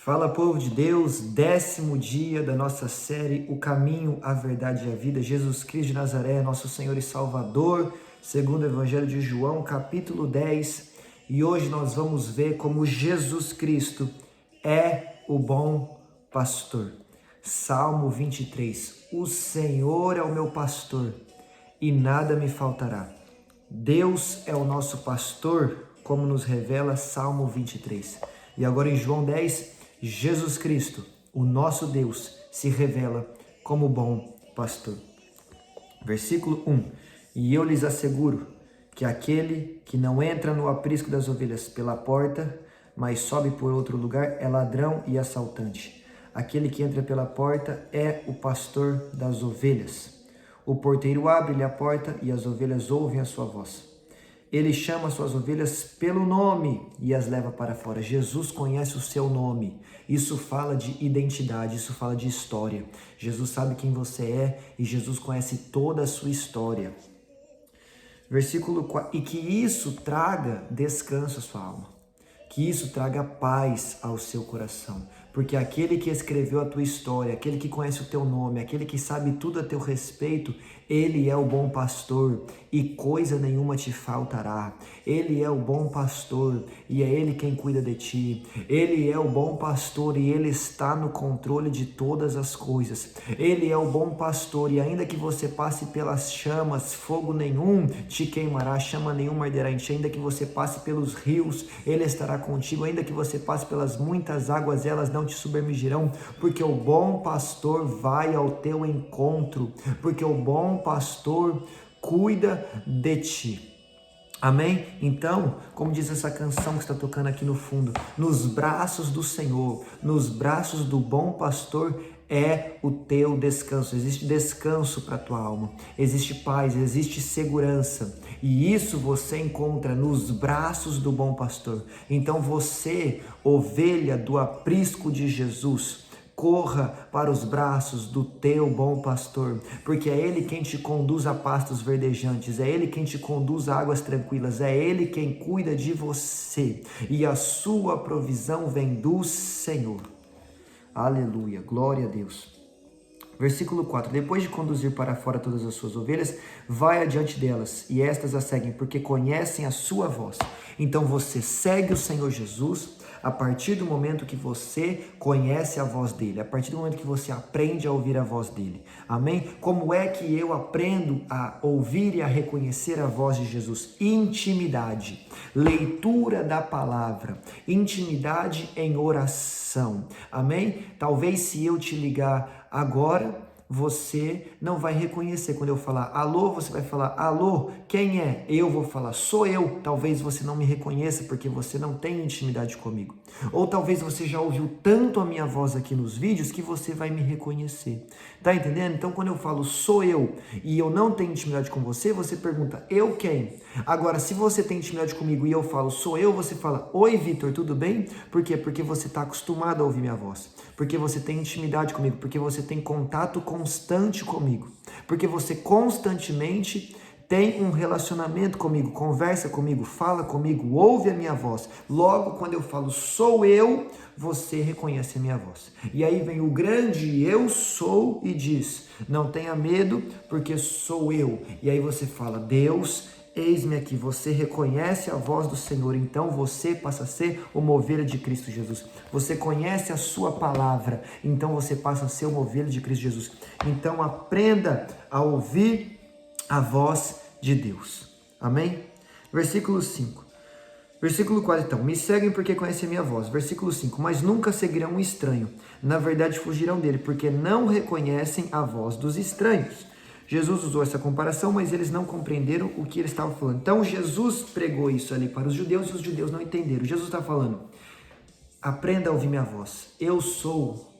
Fala, povo de Deus, 10º dia da nossa série O Caminho, a Verdade e a Vida, Jesus Cristo de Nazaré, nosso Senhor e Salvador, segundo o Evangelho de João, capítulo 10. E hoje nós vamos ver como Jesus Cristo é o bom pastor. Salmo 23, o Senhor é o meu pastor e nada me faltará. Deus é o nosso pastor, como nos revela Salmo 23. E agora em João 10, Jesus Cristo, o nosso Deus, se revela como bom pastor. Versículo 1. E eu lhes asseguro que aquele que não entra no aprisco das ovelhas pela porta, mas sobe por outro lugar, é ladrão e assaltante. Aquele que entra pela porta é o pastor das ovelhas. O porteiro abre-lhe a porta e as ovelhas ouvem a sua voz. Ele chama suas ovelhas pelo nome e as leva para fora. Jesus conhece o seu nome. Isso fala de identidade, isso fala de história. Jesus sabe quem você é e Jesus conhece toda a sua história. Versículo 4. E que isso traga descanso à sua alma. Que isso traga paz ao seu coração. Porque aquele que escreveu a tua história, aquele que conhece o teu nome, aquele que sabe tudo a teu respeito, ele é o bom pastor e coisa nenhuma te faltará. Ele é o bom pastor e é ele quem cuida de ti. Ele é o bom pastor e ele está no controle de todas as coisas. Ele é o bom pastor e ainda que você passe pelas chamas, fogo nenhum te queimará, chama nenhuma arderá em ti. Ainda que você passe pelos rios, ele estará contigo. Ainda que você passe pelas muitas águas, elas não te submergirão, porque o bom pastor vai ao teu encontro, porque o bom pastor cuida de ti. Amém? Então, como diz essa canção que está tocando aqui no fundo, nos braços do Senhor, nos braços do bom pastor é o teu descanso. Existe descanso para a tua alma, existe paz, existe segurança. E isso você encontra nos braços do bom pastor. Então você, ovelha do aprisco de Jesus, corra para os braços do teu bom pastor, porque é ele quem te conduz a pastos verdejantes, é ele quem te conduz a águas tranquilas, é ele quem cuida de você e a sua provisão vem do Senhor. Aleluia, glória a Deus. Versículo 4. Depois de conduzir para fora todas as suas ovelhas, vai adiante delas, e estas a seguem, porque conhecem a sua voz. Então você segue o Senhor Jesus a partir do momento que você conhece a voz dele, a partir do momento que você aprende a ouvir a voz dele. Amém? Como é que eu aprendo a ouvir e a reconhecer a voz de Jesus? Intimidade, leitura da palavra, intimidade em oração. Amém? Talvez se eu te ligar agora, você não vai reconhecer. Quando eu falar alô, você vai falar alô, quem é? Eu vou falar sou eu. Talvez você não me reconheça porque você não tem intimidade comigo. Ou talvez você já ouviu tanto a minha voz aqui nos vídeos que você vai me reconhecer. Tá entendendo? Então quando eu falo sou eu e eu não tenho intimidade com você, você pergunta eu quem? Agora se você tem intimidade comigo e eu falo sou eu, você fala oi Vitor, tudo bem? Por quê? Porque você está acostumado a ouvir minha voz. Porque você tem intimidade comigo, porque você tem contato constante comigo, porque você constantemente tem um relacionamento comigo, conversa comigo, fala comigo, ouve a minha voz. Logo, quando eu falo sou eu, você reconhece a minha voz. E aí vem o grande eu sou e diz, não tenha medo, porque sou eu. E aí você fala, Deus, eis-me aqui, você reconhece a voz do Senhor, então você passa a ser uma ovelha de Cristo Jesus. Você conhece a sua palavra, então você passa a ser uma ovelha de Cristo Jesus. Então aprenda a ouvir a voz de Deus. Amém? Versículo 5. Versículo 4, então, me seguem porque conhecem a minha voz. Versículo 5, mas nunca seguirão um estranho. Na verdade fugirão dele, porque não reconhecem a voz dos estranhos. Jesus usou essa comparação, mas eles não compreenderam o que ele estava falando. Então Jesus pregou isso ali para os judeus e os judeus não entenderam. Jesus está falando, aprenda a ouvir minha voz. Eu sou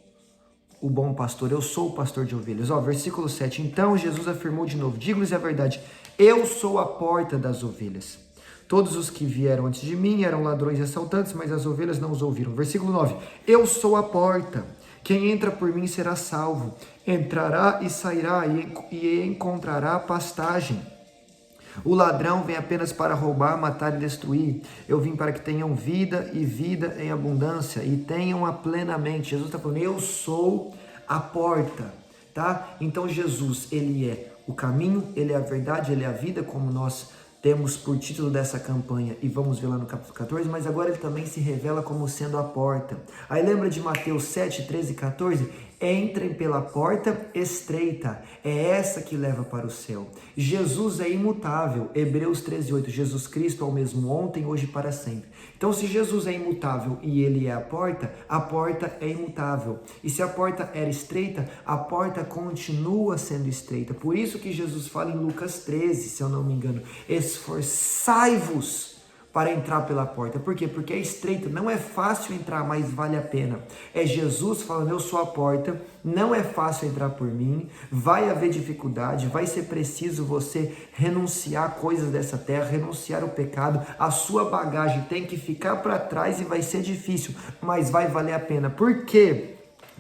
o bom pastor, eu sou o pastor de ovelhas. Versículo 7, então Jesus afirmou de novo, digo-lhes a verdade, eu sou a porta das ovelhas. Todos os que vieram antes de mim eram ladrões e assaltantes, mas as ovelhas não os ouviram. Versículo 9, eu sou a porta. Quem entra por mim será salvo, entrará e sairá e encontrará pastagem. O ladrão vem apenas para roubar, matar e destruir. Eu vim para que tenham vida e vida em abundância e tenham-a plenamente. Jesus está falando, eu sou a porta, tá? Então Jesus, ele é o caminho, ele é a verdade, ele é a vida, como nós temos por título dessa campanha, e vamos ver lá no capítulo 14, mas agora ele também se revela como sendo a porta. Aí lembra de Mateus 7, 13 e 14? Entrem pela porta estreita, é essa que leva para o céu. Jesus é imutável, Hebreus 13, 8, Jesus Cristo é o mesmo ontem, hoje e para sempre. Então se Jesus é imutável e ele é a porta é imutável. E se a porta era estreita, a porta continua sendo estreita. Por isso que Jesus fala em Lucas 13, se eu não me engano, esforçai-vos para entrar pela porta. Por quê? Porque é estreito, não é fácil entrar, mas vale a pena. É Jesus falando, eu sou a porta, não é fácil entrar por mim, vai haver dificuldade, vai ser preciso você renunciar coisas dessa terra, renunciar o pecado, a sua bagagem tem que ficar para trás e vai ser difícil, mas vai valer a pena. Por quê?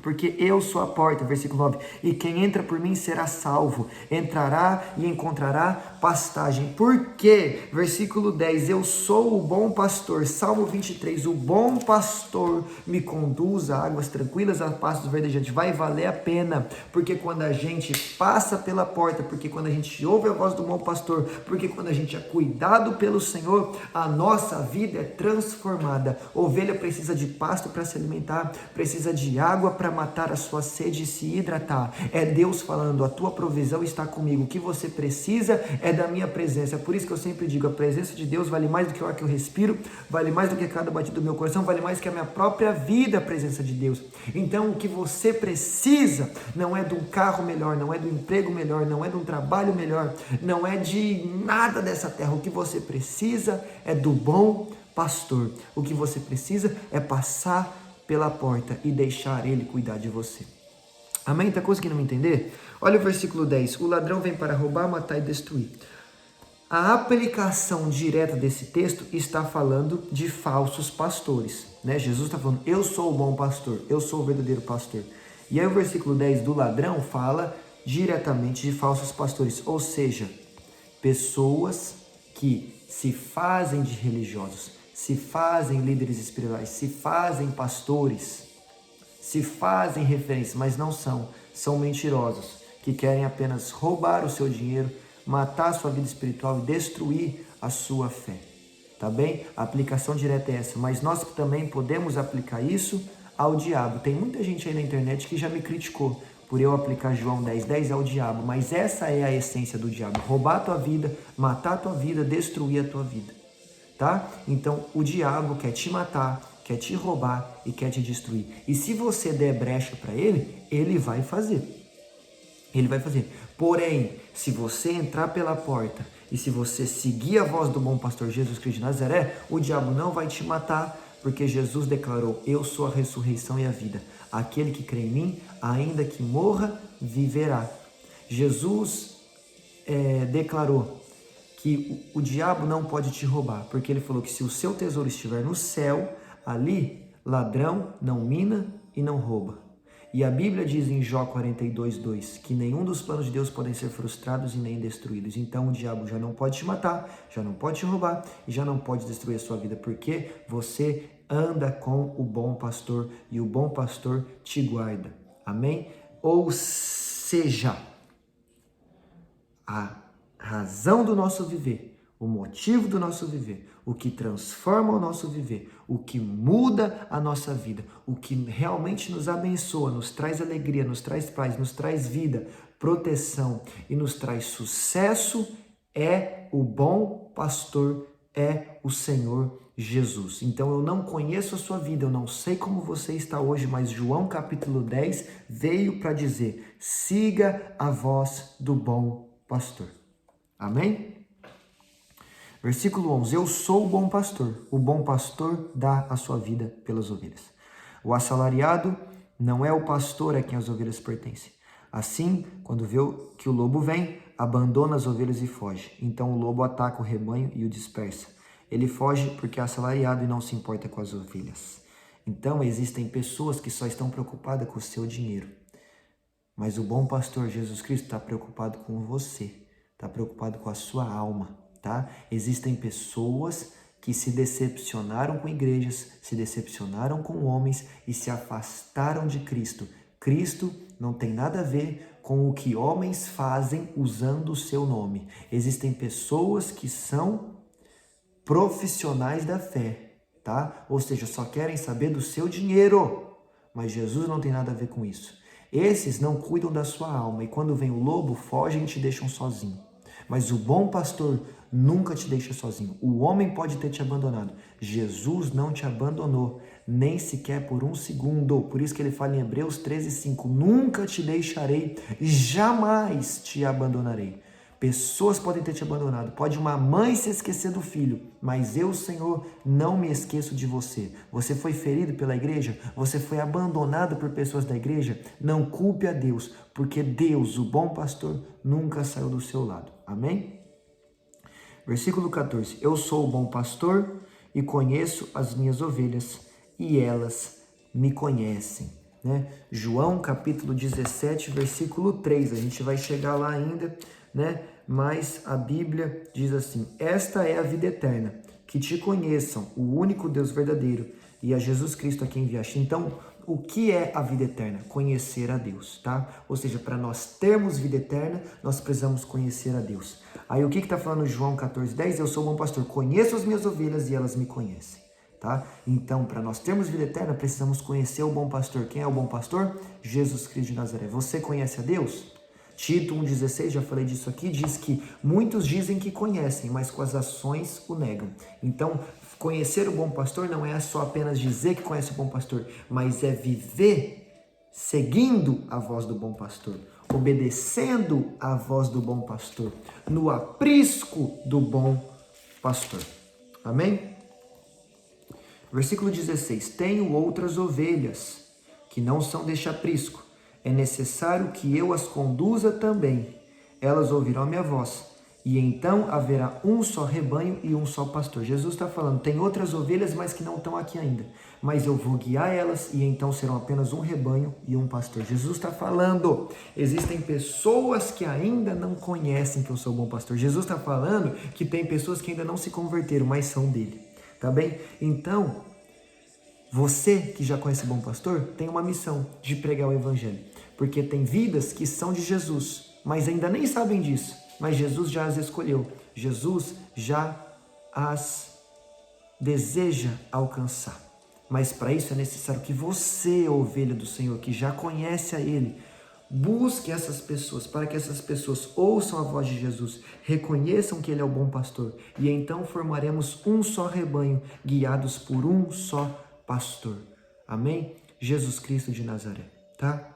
Porque eu sou a porta, versículo 9, e quem entra por mim será salvo, entrará e encontrará pastagem. Por quê? Versículo 10, eu sou o bom pastor, Salmo 23, o bom pastor me conduz a águas tranquilas, a pastos verdejantes. Vai valer a pena, porque quando a gente passa pela porta, porque quando a gente ouve a voz do bom pastor, porque quando a gente é cuidado pelo Senhor, a nossa vida é transformada. Ovelha precisa de pasto para se alimentar, precisa de água para matar a sua sede e se hidratar. É Deus falando, a tua provisão está comigo, o que você precisa é da minha presença. Por isso que eu sempre digo, a presença de Deus vale mais do que o ar que eu respiro, vale mais do que cada batido do meu coração, vale mais que a minha própria vida, a presença de Deus. Então o que você precisa não é de um carro melhor, não é de um emprego melhor, não é de um trabalho melhor, não é de nada dessa terra. O que você precisa é do bom pastor. O que você precisa é passar pela porta e deixar ele cuidar de você. Amém? Está conseguindo me entender? Olha o versículo 10. O ladrão vem para roubar, matar e destruir. A aplicação direta desse texto está falando de falsos pastores, né? Jesus está falando, eu sou o bom pastor, eu sou o verdadeiro pastor. E aí o versículo 10 do ladrão fala diretamente de falsos pastores, ou seja, pessoas que se fazem de religiosos, se fazem líderes espirituais, se fazem pastores, se fazem referências, mas não são. São mentirosos, que querem apenas roubar o seu dinheiro, matar a sua vida espiritual e destruir a sua fé. Tá bem? A aplicação direta é essa, mas nós também podemos aplicar isso ao diabo. Tem muita gente aí na internet que já me criticou por eu aplicar João 10:10 ao diabo, mas essa é a essência do diabo, roubar a tua vida, matar a tua vida, destruir a tua vida. Tá? Então o diabo quer te matar, quer te roubar e quer te destruir. E se você der brecha para ele, ele vai fazer. Ele vai fazer. Porém, se você entrar pela porta e se você seguir a voz do bom pastor Jesus Cristo de Nazaré, o diabo não vai te matar, porque Jesus declarou, eu sou a ressurreição e a vida. Aquele que crê em mim, ainda que morra, viverá. Jesus declarou que o diabo não pode te roubar, porque ele falou que se o seu tesouro estiver no céu, ali ladrão não mina e não rouba. E a Bíblia diz em Jó 42:2 que nenhum dos planos de Deus podem ser frustrados e nem destruídos. Então o diabo já não pode te matar, já não pode te roubar e já não pode destruir a sua vida, porque você anda com o bom pastor e o bom pastor te guarda. Amém? Ou seja, a razão do nosso viver, o motivo do nosso viver, o que transforma o nosso viver, o que muda a nossa vida, o que realmente nos abençoa, nos traz alegria, nos traz paz, nos traz vida, proteção e nos traz sucesso é o bom pastor, é o Senhor Jesus. Então eu não conheço a sua vida, eu não sei como você está hoje, mas João capítulo 10 veio para dizer, siga a voz do bom pastor. Amém? Versículo 11. Eu sou o bom pastor dá a sua vida pelas ovelhas. O assalariado não é o pastor a quem as ovelhas pertencem. Assim, quando vê que o lobo vem, abandona as ovelhas e foge. Então o lobo ataca o rebanho e o dispersa. Ele foge porque é assalariado e não se importa com as ovelhas. Então existem pessoas que só estão preocupadas com o seu dinheiro. Mas o bom pastor Jesus Cristo está preocupado com você. Está preocupado com a sua alma. tá? Existem pessoas que se decepcionaram com igrejas, se decepcionaram com homens e se afastaram de Cristo. Cristo não tem nada a ver com o que homens fazem usando o seu nome. Existem pessoas que são profissionais da fé, tá? Ou seja, só querem saber do seu dinheiro, mas Jesus não tem nada a ver com isso. Esses não cuidam da sua alma e quando vem o lobo, fogem e te deixam sozinho. Mas o bom pastor nunca te deixa sozinho. O homem pode ter te abandonado. Jesus não te abandonou, nem sequer por um segundo. Por isso que ele fala em Hebreus 13:5, nunca te deixarei, jamais te abandonarei. Pessoas podem ter te abandonado, pode uma mãe se esquecer do filho, mas eu, Senhor, não me esqueço de você. Você foi ferido pela igreja? Você foi abandonado por pessoas da igreja? Não culpe a Deus, porque Deus, o bom pastor, nunca saiu do seu lado. Amém? Versículo 14. Eu sou o bom pastor e conheço as minhas ovelhas e elas me conhecem. Né? João capítulo 17, versículo 3. A gente vai chegar lá ainda, né? Mas a Bíblia diz assim: esta é a vida eterna, que te conheçam, o único Deus verdadeiro, e a Jesus Cristo a quem enviaste. Então, o que é a vida eterna? Conhecer a Deus, tá? Ou seja, para nós termos vida eterna, nós precisamos conhecer a Deus. Aí o que está falando João 14:10? Eu sou o bom pastor, conheço as minhas ovelhas e elas me conhecem. Tá? Então, para nós termos vida eterna, precisamos conhecer o bom pastor. Quem é o bom pastor? Jesus Cristo de Nazaré. Você conhece a Deus? Tito 1,16, já falei disso aqui, diz que muitos dizem que conhecem, mas com as ações o negam. Então, conhecer o bom pastor não é só apenas dizer que conhece o bom pastor, mas é viver seguindo a voz do bom pastor, obedecendo a voz do bom pastor, no aprisco do bom pastor. Amém? Versículo 16, tenho outras ovelhas que não são deste aprisco. É necessário que eu as conduza também. Elas ouvirão a minha voz. E então haverá um só rebanho e um só pastor. Jesus está falando, tem outras ovelhas, mas que não estão aqui ainda. Mas eu vou guiar elas e então serão apenas um rebanho e um pastor. Jesus está falando, existem pessoas que ainda não conhecem que eu sou o bom pastor. Jesus está falando que tem pessoas que ainda não se converteram, mas são dele. Tá bem? Então, você que já conhece o bom pastor, tem uma missão de pregar o evangelho. Porque tem vidas que são de Jesus, mas ainda nem sabem disso. Mas Jesus já as escolheu. Jesus já as deseja alcançar. Mas para isso é necessário que você, ovelha do Senhor, que já conhece a Ele, busque essas pessoas, para que essas pessoas ouçam a voz de Jesus, reconheçam que Ele é o bom pastor. E então formaremos um só rebanho, guiados por um só pastor. Amém? Jesus Cristo de Nazaré, tá?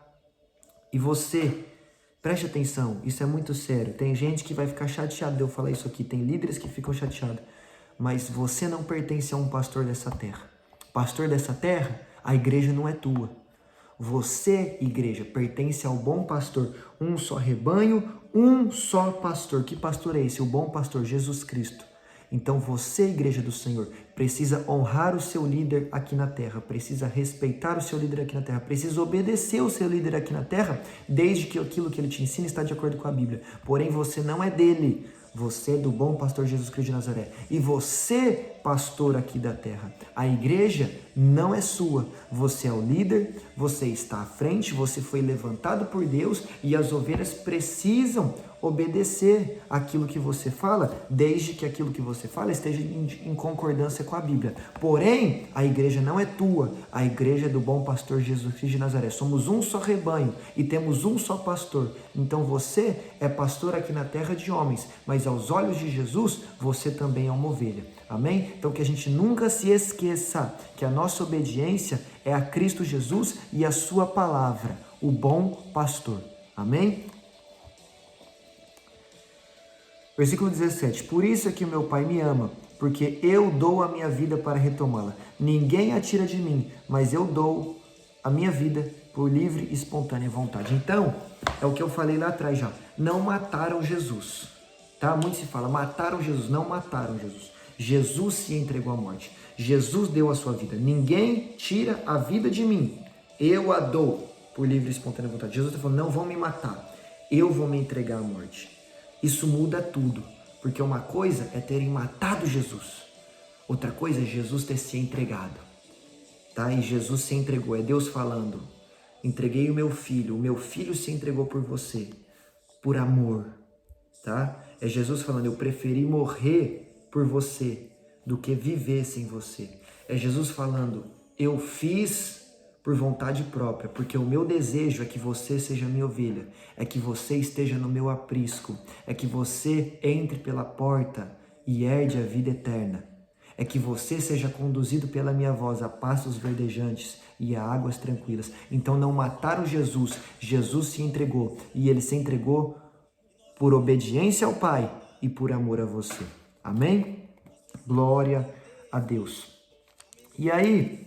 E você, preste atenção, isso é muito sério. Tem gente que vai ficar chateada de eu falar isso aqui, tem líderes que ficam chateados. Mas você não pertence a um pastor dessa terra. Pastor dessa terra, a igreja não é tua. Você, igreja, pertence ao bom pastor, um só rebanho, um só pastor. Que pastor é esse? O bom pastor, Jesus Cristo. Então você, igreja do Senhor, precisa honrar o seu líder aqui na terra, precisa respeitar o seu líder aqui na terra, precisa obedecer o seu líder aqui na terra, desde que aquilo que ele te ensina está de acordo com a Bíblia. Porém, você não é dele, você é do bom pastor Jesus Cristo de Nazaré. E você, pastor aqui da terra, a igreja não é sua, você é o líder, você está à frente, você foi levantado por Deus e as ovelhas precisam obedecer aquilo que você fala, desde que aquilo que você fala esteja em concordância com a Bíblia. Porém, a igreja não é tua, a igreja é do bom pastor Jesus Cristo de Nazaré. Somos um só rebanho e temos um só pastor. Então você é pastor aqui na terra de homens, mas aos olhos de Jesus, você também é uma ovelha. Amém? Então que a gente nunca se esqueça que a nossa obediência é a Cristo Jesus e a sua palavra, o bom pastor. Amém? Versículo 17, por isso é que o meu Pai me ama, porque eu dou a minha vida para retomá-la. Ninguém a tira de mim, mas eu dou a minha vida por livre e espontânea vontade. Então, é o que eu falei lá atrás já, não mataram Jesus, tá? Muito se fala, mataram Jesus, não mataram Jesus. Jesus se entregou à morte, Jesus deu a sua vida. Ninguém tira a vida de mim, eu a dou por livre e espontânea vontade. Jesus está falando, não vão me matar, eu vou me entregar à morte. Isso muda tudo. Porque uma coisa é terem matado Jesus, outra coisa é Jesus ter se entregado, tá? E Jesus se entregou, é Deus falando, entreguei o meu filho se entregou por você, por amor, tá? É Jesus falando, eu preferi morrer por você do que viver sem você. É Jesus falando, eu fiz por vontade própria, porque o meu desejo é que você seja minha ovelha, é que você esteja no meu aprisco, é que você entre pela porta e herde a vida eterna, é que você seja conduzido pela minha voz a pastos verdejantes e a águas tranquilas. Então não mataram Jesus, Jesus se entregou, e ele se entregou por obediência ao Pai e por amor a você. Amém? Glória a Deus. E aí,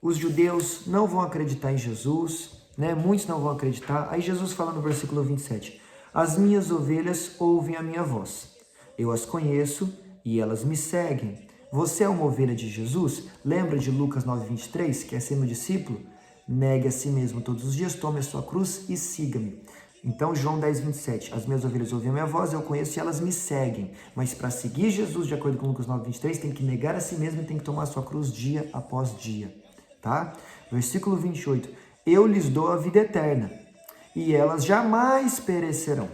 os judeus não vão acreditar em Jesus, né? Muitos não vão acreditar. Aí Jesus fala no versículo 27, as minhas ovelhas ouvem a minha voz. Eu as conheço e elas me seguem. Você é uma ovelha de Jesus? Lembra de Lucas 9:23, que é ser meu discípulo? Negue a si mesmo todos os dias, tome a sua cruz e siga-me. Então, João 10:27, as minhas ovelhas ouvem a minha voz, eu conheço e elas me seguem. Mas para seguir Jesus, de acordo com Lucas 9:23, tem que negar a si mesmo e tem que tomar a sua cruz dia após dia. Tá? Versículo 28, eu lhes dou a vida eterna e elas jamais perecerão.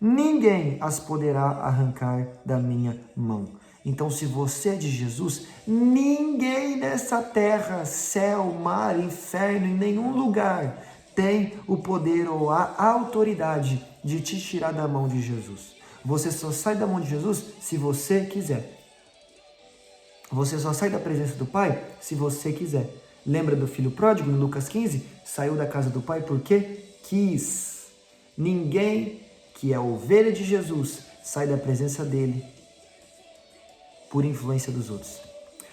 Ninguém as poderá arrancar da minha mão. Então, se você é de Jesus, ninguém nessa terra, céu, mar, inferno, em nenhum lugar tem o poder ou a autoridade de te tirar da mão de Jesus. Você só sai da mão de Jesus se você quiser. Você só sai da presença do Pai se você quiser. Lembra do filho pródigo em Lucas 15? Saiu da casa do pai porque quis. Ninguém que é ovelha de Jesus sai da presença dele por influência dos outros.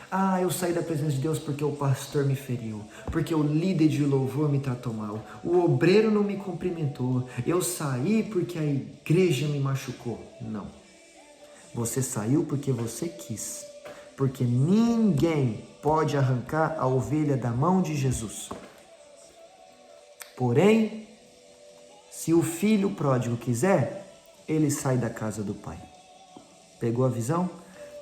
Ah, eu saí da presença de Deus porque o pastor me feriu, porque o líder de louvor me tratou mal, o obreiro não me cumprimentou, eu saí porque a igreja me machucou. Não. Você saiu porque você quis. Porque ninguém pode arrancar a ovelha da mão de Jesus. Porém, se o filho pródigo quiser, ele sai da casa do pai. Pegou a visão?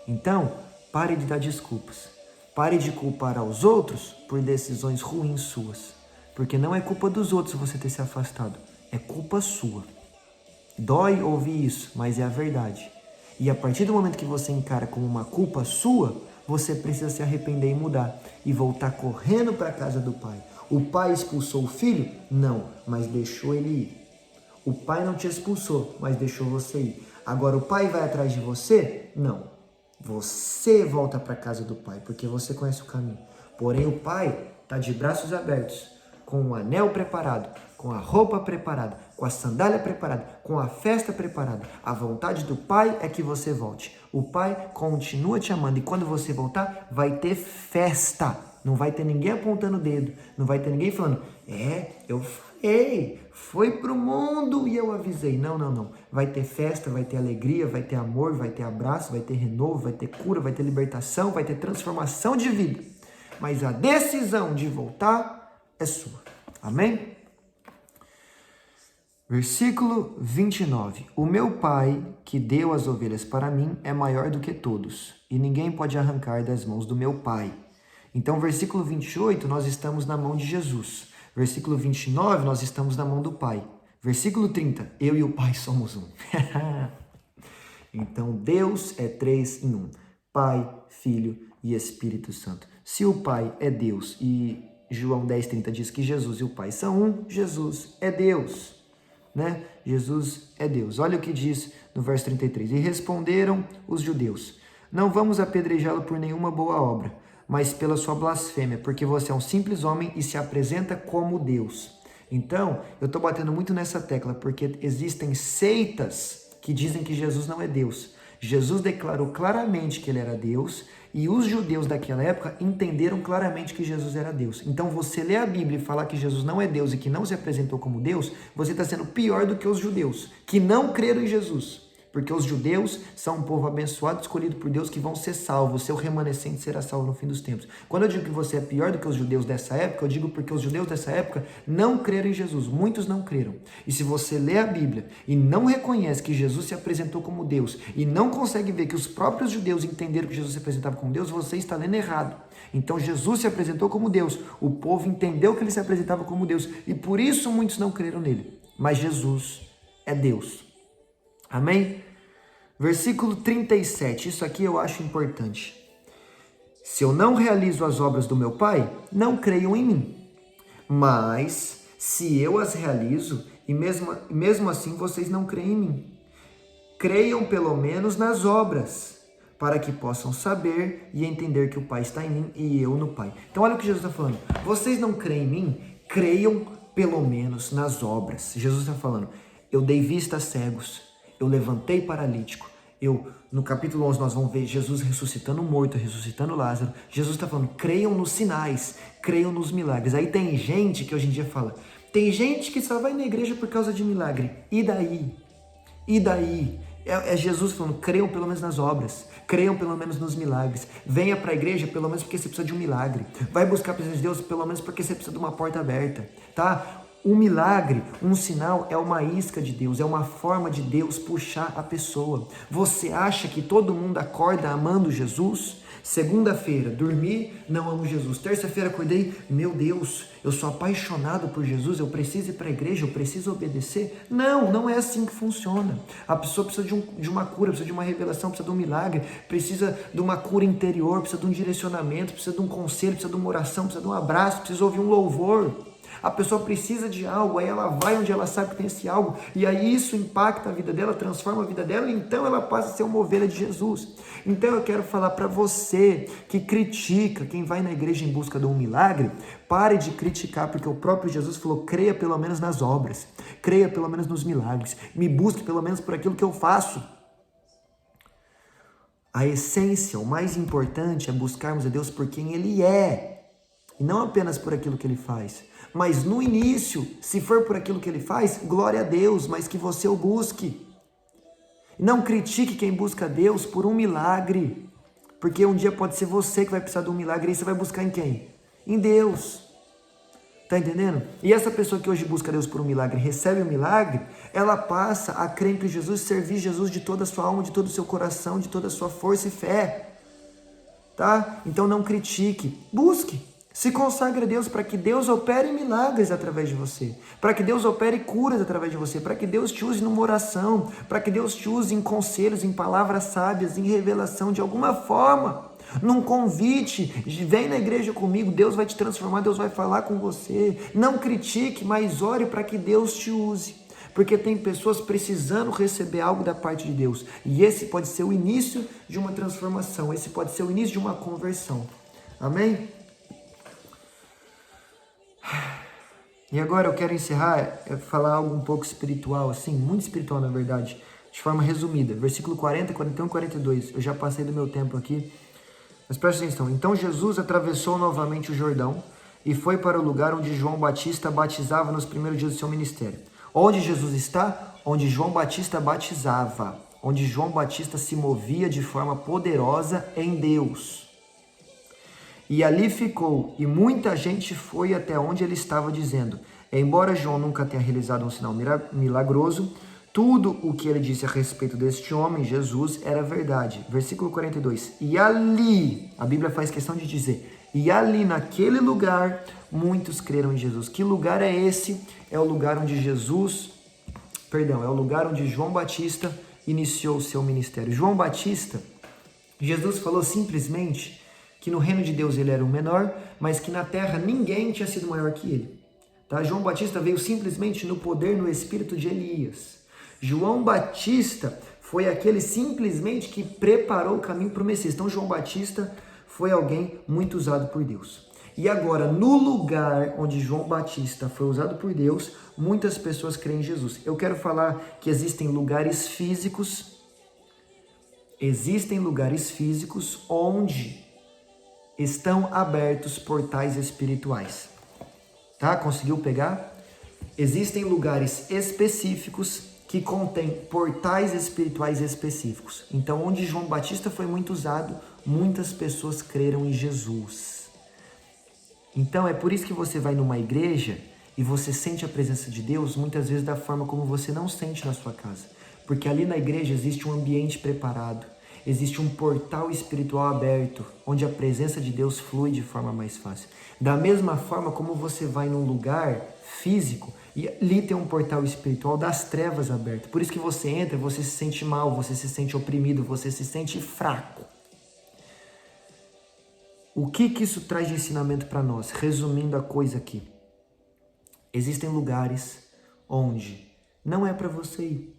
Então, pare de dar desculpas. Pare de culpar aos outros por decisões ruins suas. Porque não é culpa dos outros você ter se afastado. É culpa sua. Dói ouvir isso, mas é a verdade. E a partir do momento que você encara como uma culpa sua, você precisa se arrepender e mudar. E voltar correndo para a casa do pai. O pai expulsou o filho? Não, mas deixou ele ir. O pai não te expulsou, mas deixou você ir. Agora o pai vai atrás de você? Não. Você volta para a casa do pai, porque você conhece o caminho. Porém o pai está de braços abertos, com o anel preparado, com a roupa preparada, com a sandália preparada, com a festa preparada. A vontade do Pai é que você volte. O Pai continua te amando e quando você voltar, vai ter festa. Não vai ter ninguém apontando o dedo, não vai ter ninguém falando, eu falei, foi pro mundo e eu avisei. Não, não, não. Vai ter festa, vai ter alegria, vai ter amor, vai ter abraço, vai ter renovo, vai ter cura, vai ter libertação, vai ter transformação de vida. Mas a decisão de voltar é sua. Amém? Versículo 29. O meu Pai, que deu as ovelhas para mim, é maior do que todos, e ninguém pode arrancar das mãos do meu Pai. Então, versículo 28, nós estamos na mão de Jesus. Versículo 29, nós estamos na mão do Pai. Versículo 30, eu e o Pai somos um. Então, Deus é 3 em 1. Pai, Filho e Espírito Santo. Se o Pai é Deus e João 10:30 diz que Jesus e o Pai são um, Jesus é Deus, né? Jesus é Deus. Olha o que diz no verso 33. E responderam os judeus, não vamos apedrejá-lo por nenhuma boa obra, mas pela sua blasfêmia, porque você é um simples homem e se apresenta como Deus. Então, eu estou batendo muito nessa tecla, porque existem seitas que dizem que Jesus não é Deus. Jesus declarou claramente que ele era Deus, e os judeus daquela época entenderam claramente que Jesus era Deus. Então, você lê a Bíblia e falar que Jesus não é Deus e que não se apresentou como Deus, você está sendo pior do que os judeus, que não creram em Jesus. Porque os judeus são um povo abençoado, escolhido por Deus, que vão ser salvos. O seu remanescente será salvo no fim dos tempos. Quando eu digo que você é pior do que os judeus dessa época, eu digo porque os judeus dessa época não creram em Jesus. Muitos não creram. E se você lê a Bíblia e não reconhece que Jesus se apresentou como Deus e não consegue ver que os próprios judeus entenderam que Jesus se apresentava como Deus, você está lendo errado. Então Jesus se apresentou como Deus. O povo entendeu que ele se apresentava como Deus e por isso muitos não creram nele. Mas Jesus é Deus. Amém? Versículo 37, isso aqui eu acho importante. Se eu não realizo as obras do meu Pai, não creiam em mim. Mas, se eu as realizo, e mesmo assim vocês não creem em mim. Creiam pelo menos nas obras, para que possam saber e entender que o Pai está em mim e eu no Pai. Então olha o que Jesus está falando. Vocês não creem em mim? Creiam pelo menos nas obras. Jesus está falando, eu dei vista a cegos. Eu levantei paralítico. No capítulo 11 nós vamos ver Jesus ressuscitando morto, ressuscitando Lázaro. Jesus está falando, creiam nos sinais, creiam nos milagres. Aí tem gente que hoje em dia fala, tem gente que só vai na igreja por causa de milagre. E daí? E daí? É Jesus falando, creiam pelo menos nas obras, creiam pelo menos nos milagres. Venha para a igreja pelo menos porque você precisa de um milagre. Vai buscar a presença de Deus pelo menos porque você precisa de uma porta aberta, tá? Um milagre, um sinal é uma isca de Deus, é uma forma de Deus puxar a pessoa. Você acha que todo mundo acorda amando Jesus? Segunda-feira, dormi, não amo Jesus. Terça-feira, acordei, meu Deus, eu sou apaixonado por Jesus, eu preciso ir para a igreja, eu preciso obedecer. Não, não é assim que funciona. A pessoa precisa de uma cura, precisa de uma revelação, precisa de um milagre, precisa de uma cura interior, precisa de um direcionamento, precisa de um conselho, precisa de uma oração, precisa de um abraço, precisa ouvir um louvor. A pessoa precisa de algo, aí ela vai onde ela sabe que tem esse algo, e aí isso impacta a vida dela, transforma a vida dela, e então ela passa a ser uma ovelha de Jesus. Então eu quero falar para você que critica quem vai na igreja em busca de um milagre, pare de criticar, porque o próprio Jesus falou, creia pelo menos nas obras, creia pelo menos nos milagres, me busque pelo menos por aquilo que eu faço. A essência, o mais importante é buscarmos a Deus por quem Ele é, e não apenas por aquilo que Ele faz. Mas no início, se for por aquilo que Ele faz, glória a Deus, mas que você o busque. Não critique quem busca Deus por um milagre, porque um dia pode ser você que vai precisar de um milagre, e você vai buscar em quem? Em Deus. Tá entendendo? E essa pessoa que hoje busca Deus por um milagre, recebe um milagre, ela passa a crer em Cristo Jesus, servir Jesus de toda a sua alma, de todo o seu coração, de toda a sua força e fé. Tá? Então não critique, busque. Se consagre a Deus para que Deus opere milagres através de você, para que Deus opere curas através de você, para que Deus te use numa oração, para que Deus te use em conselhos, em palavras sábias, em revelação, de alguma forma, num convite, vem na igreja comigo, Deus vai te transformar, Deus vai falar com você. Não critique, mas ore para que Deus te use, porque tem pessoas precisando receber algo da parte de Deus, e esse pode ser o início de uma transformação, esse pode ser o início de uma conversão. Amém? E agora eu quero encerrar, falar algo um pouco espiritual, assim, muito espiritual na verdade, de forma resumida. Versículo 40, 41 e 42. Eu já passei do meu tempo aqui, mas presta atenção. Então Jesus atravessou novamente o Jordão e foi para o lugar onde João Batista batizava nos primeiros dias do seu ministério. Onde Jesus está? Onde João Batista batizava. Onde João Batista se movia de forma poderosa em Deus. E ali ficou, e muita gente foi até onde ele estava dizendo, embora João nunca tenha realizado um sinal milagroso, tudo o que ele disse a respeito deste homem, Jesus, era verdade. Versículo 42, e ali, a Bíblia faz questão de dizer, e ali naquele lugar, muitos creram em Jesus. Que lugar é esse? É o lugar onde é o lugar onde João Batista iniciou o seu ministério. João Batista, Jesus falou simplesmente que no reino de Deus ele era o menor, mas que na terra ninguém tinha sido maior que ele. Tá? João Batista veio simplesmente no poder, no espírito de Elias. João Batista foi aquele simplesmente que preparou o caminho para o Messias. Então João Batista foi alguém muito usado por Deus. E agora, no lugar onde João Batista foi usado por Deus, muitas pessoas creem em Jesus. Eu quero falar que existem lugares físicos onde estão abertos portais espirituais. Tá? Conseguiu pegar? Existem lugares específicos que contém portais espirituais específicos. Então, onde João Batista foi muito usado, muitas pessoas creram em Jesus. Então, é por isso que você vai numa igreja e você sente a presença de Deus, muitas vezes da forma como você não sente na sua casa. Porque ali na igreja existe um ambiente preparado, existe um portal espiritual aberto, onde a presença de Deus flui de forma mais fácil. Da mesma forma como você vai num lugar físico, e ali tem um portal espiritual das trevas aberto. Por isso que você entra, você se sente mal, você se sente oprimido, você se sente fraco. O que isso traz de ensinamento para nós? Resumindo a coisa aqui. Existem lugares onde não é para você ir.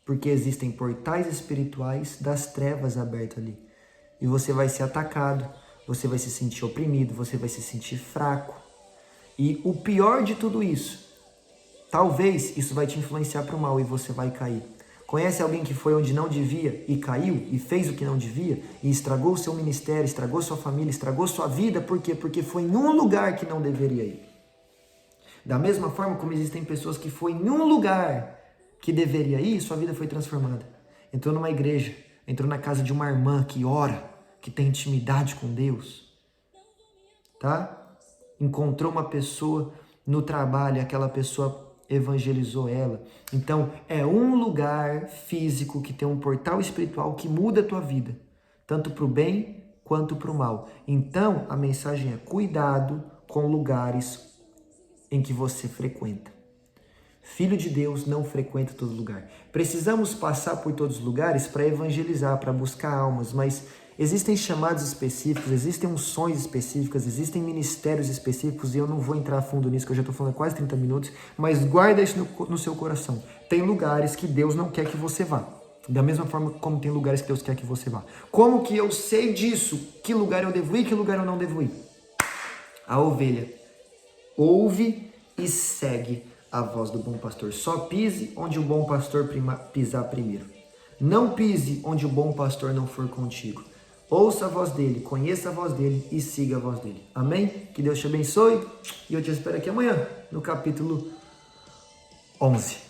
Porque existem portais espirituais das trevas abertos ali. E você vai ser atacado, você vai se sentir oprimido, você vai se sentir fraco. E o pior de tudo isso, talvez isso vai te influenciar para o mal e você vai cair. Conhece alguém que foi onde não devia e caiu e fez o que não devia e estragou o seu ministério, estragou sua família, estragou sua vida? Por quê? Porque foi em um lugar que não deveria ir. Da mesma forma como existem pessoas que foi em um lugar que deveria ir, sua vida foi transformada. Entrou numa igreja, entrou na casa de uma irmã que ora, que tem intimidade com Deus, tá? Encontrou uma pessoa no trabalho, aquela pessoa evangelizou ela. Então, é um lugar físico que tem um portal espiritual que muda a tua vida, tanto para o bem quanto para o mal. Então, a mensagem é: cuidado com lugares em que você frequenta. Filho de Deus não frequenta todo lugar. Precisamos passar por todos os lugares para evangelizar, para buscar almas, mas existem chamados específicos, existem unções específicas, existem ministérios específicos, e eu não vou entrar a fundo nisso, que eu já estou falando há quase 30 minutos, mas guarda isso no seu coração. Tem lugares que Deus não quer que você vá, da mesma forma como tem lugares que Deus quer que você vá. Como que eu sei disso? Que lugar eu devo ir, que lugar eu não devo ir? A ovelha ouve e segue a voz do bom pastor. Só pise onde o bom pastor pisar primeiro. Não pise onde o bom pastor não for contigo. Ouça a voz dele, conheça a voz dele e siga a voz dele. Amém? Que Deus te abençoe e eu te espero aqui amanhã no capítulo 11.